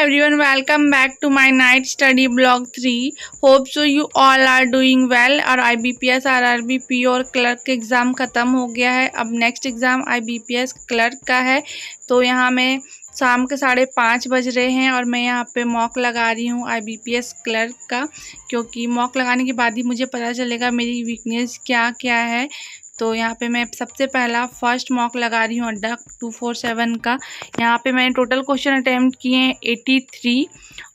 everyone, welcome back to my night study blog 3. Hope so you all are doing well। और IBPS RRBP और clerk exam ख़त्म हो गया है। अब नेक्स्ट एग्ज़ाम IBPS क्लर्क का है। तो यहाँ मैं शाम के 5:30 बज रहे हैं और मैं यहाँ पे मॉक लगा रही हूँ IBPS क्लर्क का, क्योंकि मॉक लगाने के बाद ही मुझे पता चलेगा मेरी वीकनेस क्या क्या है। तो यहाँ पे मैं सबसे पहला फर्स्ट मॉक लगा रही हूँ अड्डा 247 का। यहाँ पे मैंने टोटल क्वेश्चन अटैम्प्ट किए हैं 83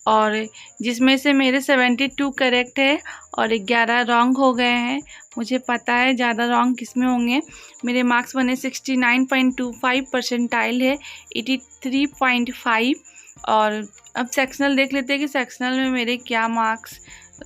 और जिसमें से मेरे 72 करेक्ट है और 11 रॉन्ग हो गए हैं। मुझे पता है ज़्यादा रॉन्ग किस में होंगे। मेरे मार्क्स बने 69.25 परसेंटाइल है 83.5। और अब सेक्शनल देख लेते हैं कि सेक्शनल में मेरे क्या मार्क्स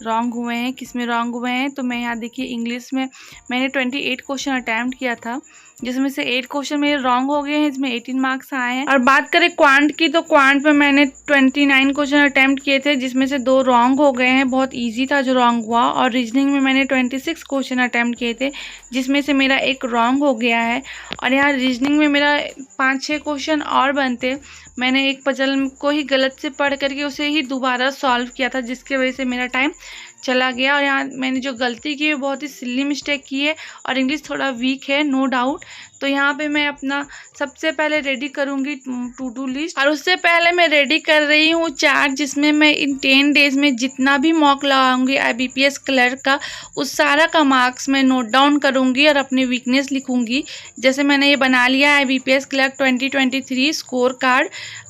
रॉन्ग हुए हैं, किस में रॉन्ग हुए हैं। तो मैं यहाँ देखिए इंग्लिश में मैंने 28 क्वेश्चन अटैम्प्ट किया था, जिसमें से 8 क्वेश्चन मेरे रॉन्ग हो गए हैं, इसमें 18 मार्क्स आए हैं। और बात करें क्वांट की, तो क्वांट में मैंने 29 क्वेश्चन अटैम्प्ट किए थे, जिसमें से 2 रॉन्ग हो गए हैं, बहुत इजी था जो रॉन्ग हुआ। और रीजनिंग में मैंने 26 क्वेश्चन अटैम्प्ट किए थे, जिसमें से मेरा 1 रॉन्ग हो गया है। और यहाँ रीजनिंग में मेरा 5-6 क्वेश्चन और बनते, मैंने एक पजल को ही गलत से पढ़ करके उसे ही दोबारा सॉल्व किया था, जिसकी वजह से मेरा टाइम चला गया। और यहाँ मैंने जो गलती की है बहुत ही सिली मिस्टेक की है और इंग्लिश थोड़ा वीक है, नो डाउट। तो यहाँ पे मैं अपना सबसे पहले रेडी करूँगी टू डू लिस्ट। और उससे पहले मैं रेडी कर रही हूँ चार्ट, जिसमें मैं इन 10 डेज में जितना भी मॉक लगाऊंगी IBPS क्लर्क का, उस सारा का मार्क्स मैं नोट डाउन करूँगी और अपनी वीकनेस लिखूँगी। जैसे मैंने ये बना लिया है IBPS क्लर्क 2023 स्कोर कार्ड।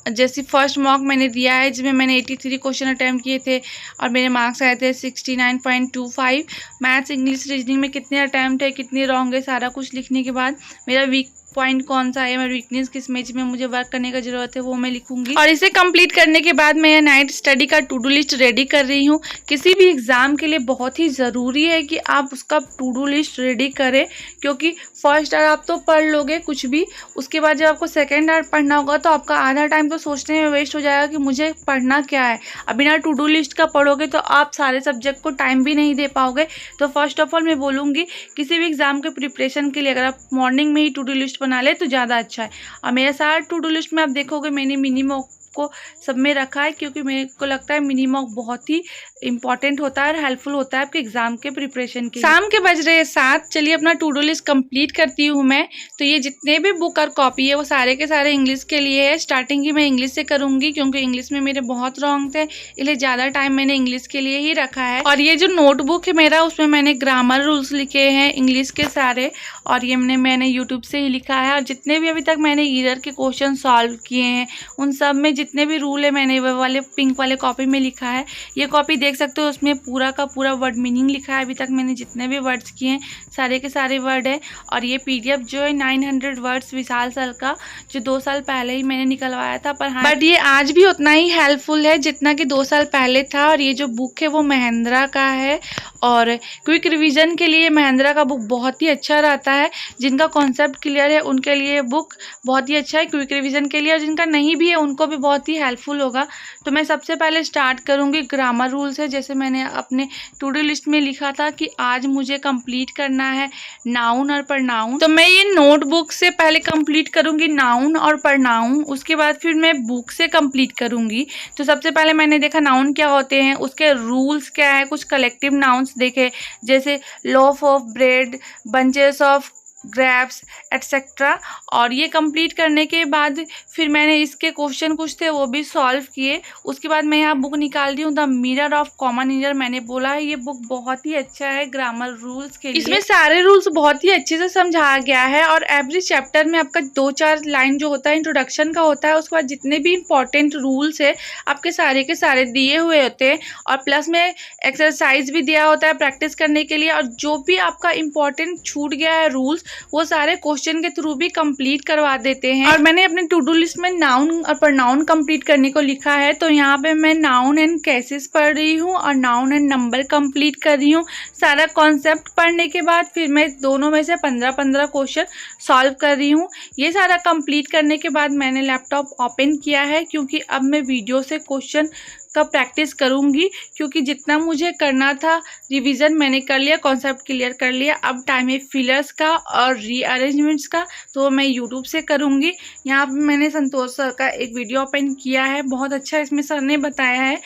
जैसे फर्स्ट मॉक मैंने दिया है, जिसमें मैंने 83 क्वेश्चन अटैम्प्ट किए थे और मेरे मार्क्स आए थे 69.25। मैथ्स, इंग्लिश, रीजनिंग में कितने अटैम्प्ट है, कितने रॉन्ग है, सारा कुछ लिखने के बाद मेरा वीक पॉइंट कौन सा है, मेरी वीकनेस किस में मुझे वर्क करने का जरूरत है, वो मैं लिखूंगी। और इसे कंप्लीट करने के बाद मैं नाइट स्टडी का टू डू लिस्ट रेडी कर रही हूँ। किसी भी एग्जाम के लिए बहुत ही ज़रूरी है कि आप उसका टू डू लिस्ट रेडी करें, क्योंकि फर्स्ट आवर आप तो पढ़ लोगे कुछ भी, उसके बाद जब आपको सेकेंड आवर पढ़ना होगा तो आपका आधा टाइम तो सोचने में वेस्ट हो जाएगा कि मुझे पढ़ना क्या है। अब बिना टू डू लिस्ट का पढ़ोगे तो आप सारे सब्जेक्ट को टाइम भी नहीं दे पाओगे। तो फर्स्ट ऑफ ऑल मैं बोलूँगी किसी भी एग्जाम के प्रिपरेशन के लिए अगर आप मॉर्निंग में ही टू डू लिस्ट बना ले तो ज़्यादा अच्छा है। और मेरा सारा टू डू लिस्ट में आप देखोगे मैंने मिनिमम को सब में रखा है, क्योंकि मेरे को लगता है मिनिमम बहुत ही इंपॉर्टेंट होता है और हेल्पफुल होता है आपके एग्जाम के प्रिपरेशन के। शाम के बज रहे हैं 7। चलिए अपना टू डू लिस्ट कंप्लीट करती हूँ मैं। तो ये जितने भी बुक और कॉपी है वो सारे के सारे इंग्लिश के लिए है। स्टार्टिंग ही मैं इंग्लिश से करूँगी, क्योंकि इंग्लिश में मेरे बहुत रॉन्ग थे, इसलिए ज़्यादा टाइम मैंने इंग्लिश के लिए ही रखा है। और ये जो नोटबुक है मेरा, उसमें मैंने ग्रामर रूल्स लिखे हैं इंग्लिश के सारे, और ये मैंने यूट्यूब से ही लिखा है। और जितने भी अभी तक मैंने ईयर के क्वेश्चन सॉल्व किए हैं उन सब में जितने भी रूल है मैंने वो वाले पिंक वाले कॉपी में लिखा है। ये कॉपी देख सकते हो, उसमें पूरा का पूरा वर्ड मीनिंग लिखा है। अभी तक मैंने जितने भी वर्ड्स किए हैं सारे के सारे वर्ड है। और ये PDF जो है 900 वर्ड्स विशाल सर का, जो 2 साल पहले ही मैंने निकलवाया था, पर हाँ बट ये आज भी उतना ही हेल्पफुल है जितना कि 2 साल पहले था। और ये जो बुक है वो महिंद्रा का है, और क्विक रिवीजन के लिए महिंद्रा का बुक बहुत ही अच्छा रहता है। जिनका कॉन्सेप्ट क्लियर है उनके लिए बुक बहुत ही अच्छा है क्विक रिवीजन के लिए, और जिनका नहीं भी है उनको भी बहुत ही हेल्पफुल होगा। तो मैं सबसे पहले स्टार्ट करूंगी ग्रामर रूल से। जैसे मैंने अपने टू डू लिस्ट में लिखा था कि आज मुझे कंप्लीट करना है नाउन और प्रनाउन, तो मैं ये नोटबुक से पहले कंप्लीट करूंगी नाउन और प्रनाउन, उसके बाद फिर मैं बुक से कंप्लीट करूंगी। तो सबसे पहले मैंने देखा नाउन क्या होते हैं, उसके रूल्स क्या है, कुछ कलेक्टिव नाउन्स देखे, जैसे loaf of bread, bunches of grapes etcetera. और ये कंप्लीट करने के बाद फिर मैंने इसके क्वेश्चन कुछ थे वो भी सॉल्व किए। उसके बाद मैं यहाँ बुक निकाल रही हूँ the mirror of common year. मैंने बोला है ये बुक बहुत ही अच्छा है ग्रामर रूल्स के लिए। इसमें सारे रूल्स बहुत ही अच्छे से समझाया गया है, और एवरी चैप्टर में आपका 2-4 लाइन जो होता है इंट्रोडक्शन का होता है। उसके बाद जितने भी इंपॉर्टेंट रूल्स है आपके सारे के सारे दिए हुए होते हैं, और प्लस में एक्सरसाइज भी दिया होता है प्रैक्टिस करने के लिए। और जो भी आपका इंपॉर्टेंट छूट गया है रूल्स, वो सारे क्वेश्चन के थ्रू भी कंप्लीट करवा देते हैं। और मैंने अपने टू डू लिस्ट में नाउन और प्रनाउन कंप्लीट करने को लिखा है। तो यहाँ पे मैं नाउन एंड केसेस पढ़ रही हूँ और नाउन एंड नंबर कंप्लीट कर रही हूँ। सारा कॉन्सेप्ट पढ़ने के बाद फिर मैं दोनों में से 15-15 क्वेश्चन सॉल्व कर रही हूँ। ये सारा कंप्लीट करने के बाद मैंने लैपटॉप ओपन किया है, क्योंकि अब मैं वीडियो से क्वेश्चन का प्रैक्टिस करूँगी, क्योंकि जितना मुझे करना था रिवीजन मैंने कर लिया, कॉन्सेप्ट क्लियर कर लिया। अब टाइम है फिलर्स का और रीअरेंजमेंट्स का, तो मैं यूट्यूब से करूँगी। यहाँ पे मैंने संतोष सर का एक वीडियो ओपन किया है, बहुत अच्छा इसमें सर ने बताया है।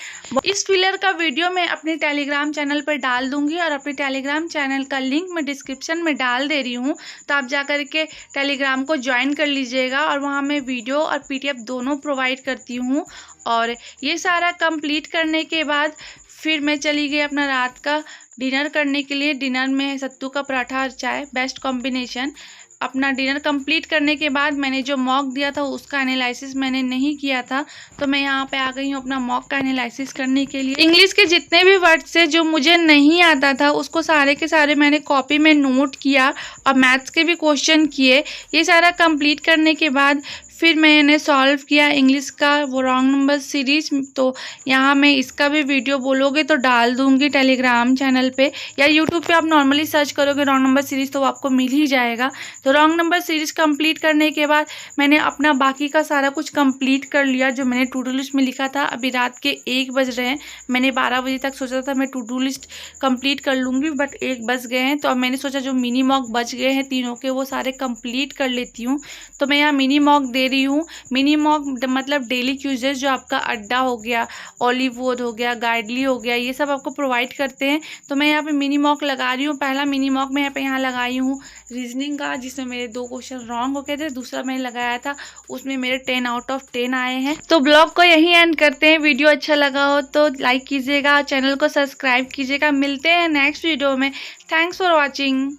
इस फिलर का वीडियो मैं अपने टेलीग्राम चैनल पर डाल दूँगी और अपने टेलीग्राम चैनल का लिंक मैं डिस्क्रिप्शन में डाल दे रही हूँ, तो आप जा कर के टेलीग्राम को ज्वाइन कर लीजिएगा। और वहाँ मैं वीडियो और PDF दोनों प्रोवाइड करती हूँ। और ये सारा कंप्लीट करने के बाद फिर मैं चली गई अपना रात का डिनर करने के लिए। डिनर में सत्तू का पराठा और चाय, बेस्ट कॉम्बिनेशन। अपना डिनर कंप्लीट करने के बाद मैंने जो मॉक दिया था उसका एनालिसिस मैंने नहीं किया था, तो मैं यहाँ पे आ गई हूँ अपना मॉक का एनालिसिस करने के लिए। इंग्लिश के जितने भी वर्ड्स थे जो मुझे नहीं आता था उसको सारे के सारे मैंने कॉपी में नोट किया और मैथ्स के भी क्वेश्चन किए। ये सारा कंप्लीट करने के बाद फिर मैंने सॉल्व किया इंग्लिश का वो रॉन्ग नंबर सीरीज। तो यहाँ मैं इसका भी वीडियो बोलोगे तो डाल दूँगी टेलीग्राम चैनल पे, या यूट्यूब पे आप नॉर्मली सर्च करोगे रॉन्ग नंबर सीरीज़ तो वो आपको मिल ही जाएगा। तो रॉन्ग नंबर सीरीज़ कंप्लीट करने के बाद मैंने अपना बाकी का सारा कुछ कंप्लीट कर लिया जो मैंने टू डू लिस्ट में लिखा था। अभी रात के 1 बज रहे हैं, मैंने 12 बजे तक सोचा था मैं टू डू लिस्ट कंप्लीट कर लूँगी, बट 1 बज गए हैं। तो अब मैंने सोचा जो मिनी मॉक बच गए हैं तीनों के वो सारे कंप्लीट कर लेती हूँ। तो मैं यहाँ मिनी मॉक दे रही हूँ। मिनी मॉक मतलब डेली क्यूजेस जो आपका अड्डा हो गया, ऑलिव वुड हो गया, गाइडली हो गया, ये सब आपको प्रोवाइड करते हैं। तो मैं यहाँ पे मिनी मॉक लगा रही हूँ। पहला मिनी मॉक मैं यहाँ लगाई हूँ रीजनिंग का, जिसमें मेरे 2 क्वेश्चन रॉन्ग हो गए थे। दूसरा मैंने लगाया था उसमें मेरे 10 आउट ऑफ 10 आए हैं। तो ब्लॉग को यहीं एंड करते हैं। वीडियो अच्छा लगा हो तो लाइक कीजिएगा, चैनल को सब्सक्राइब कीजिएगा। मिलते हैं नेक्स्ट वीडियो में। Thanks for watching.